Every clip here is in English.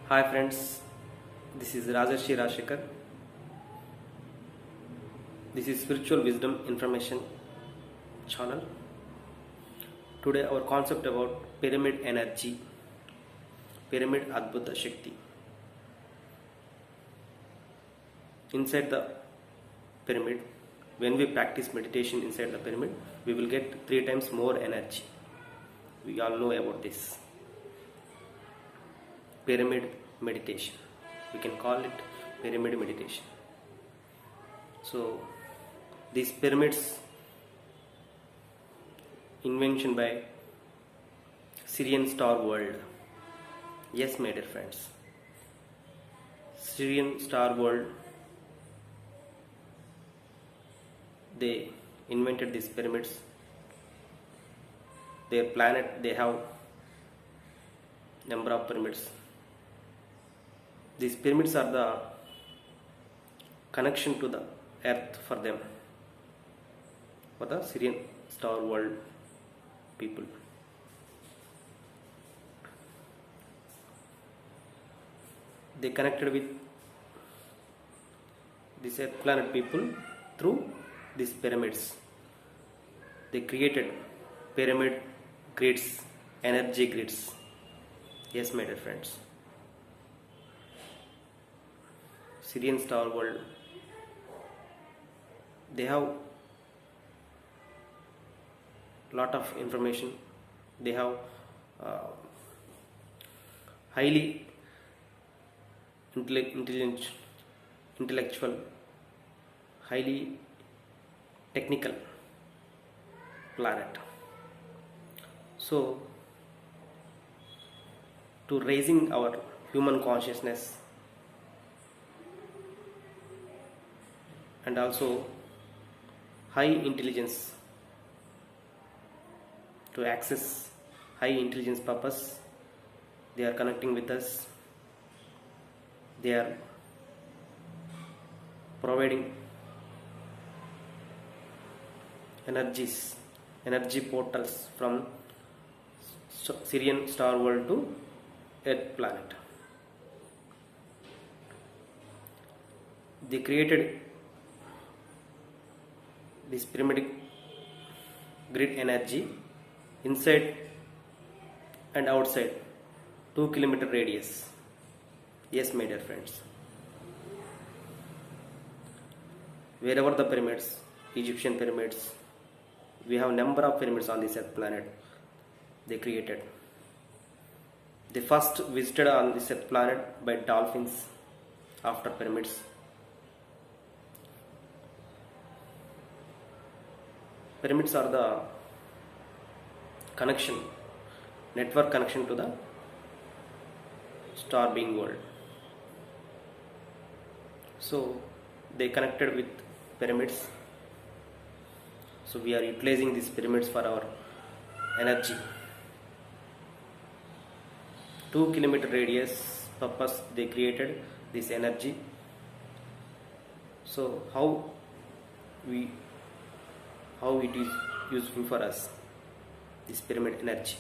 Hi friends, this is Rajarshi Rashekar. This is Spiritual Wisdom Information channel. Today our concept about pyramid energy, pyramid Adbhuta Shakti. Inside the pyramid, when we practice meditation inside the pyramid, we will get 3 times more energy. We all know about this. Pyramid meditation. We can call it pyramid meditation. So these pyramids invention by Syrian Star World. Yes, my dear friends. Syrian Star World, they invented these pyramids. Their planet, they have number of pyramids. These pyramids are the connection to the earth for them, for the Syrian Star World people. They connected with this earth planet people through these pyramids. They created pyramid grids, energy grids. Yes, my dear friends. Syrian Star World, they have lot of information. They have highly intellectual, highly technical planet. So to raising our human consciousness and also high intelligence, to access high intelligence purpose, they are connecting with us. They are providing energy portals from Syrian Star World to Earth planet. They created this pyramid grid energy inside and outside 2-kilometer radius. Yes, my dear friends. Wherever the pyramids, Egyptian pyramids, we have number of pyramids on this earth planet they created. They first visited on this earth planet by dolphins after pyramids. Pyramids are the connection, network connection to the star being world. So they connected with pyramids. So we are utilizing these pyramids for our energy. 2-kilometer radius purpose they created this energy. So how it is useful for us, this pyramid energy,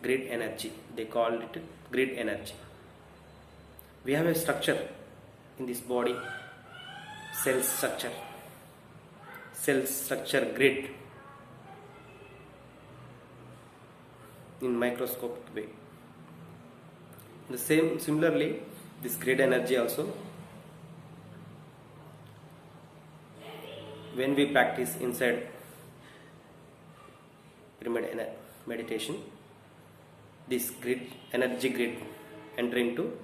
grid energy, they call it grid energy. We have a structure in this body, cell structure grid in microscopic way. Similarly, this grid energy also, when we practice inside pyramid meditation, this energy grid enter into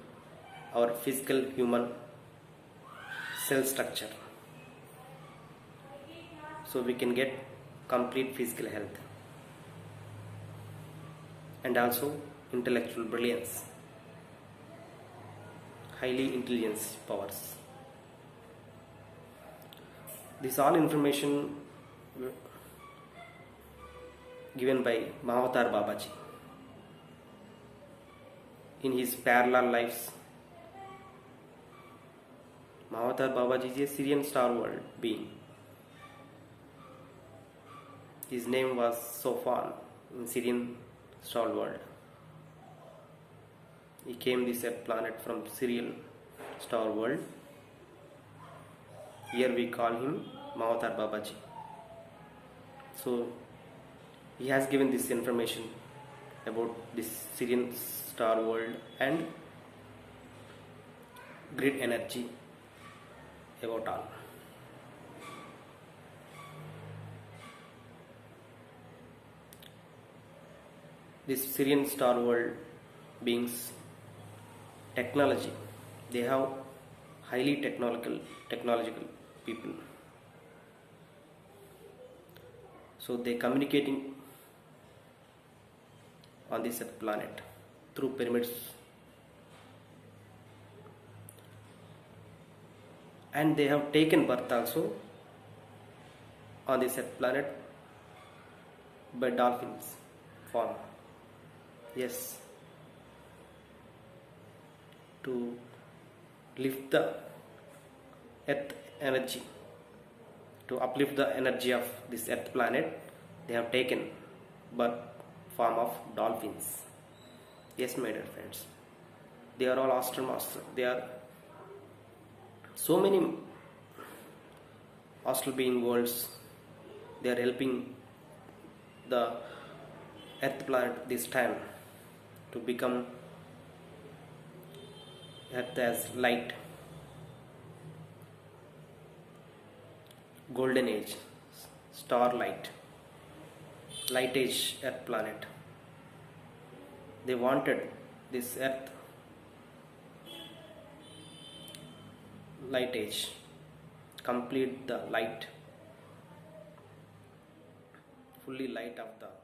our physical human cell structure, so we can get complete physical health and also intellectual brilliance, highly intelligence powers. This all information given by Mahavatar Babaji in his parallel lives. Mahavatar Babaji is a Syrian Star World being. His name was Sofan in Syrian Star World. He came this Earth planet from Sirian star world. Here we call him Mavatar Babaji. So he has given this information about this Sirian star world and grid energy about all. This Sirian star world beings technology, they have highly technological people, so they communicating on this planet through pyramids, and they have taken birth also on this planet by dolphins form. Yes, to lift the earth energy, to uplift the energy of this earth planet, they have taken birth form of dolphins. Yes, my dear friends, they are all astronauts. They are so many astral being worlds. They are helping the earth planet this time to become earth as light, golden age, starlight, light age earth planet. They wanted this earth light age, complete the light, fully light of the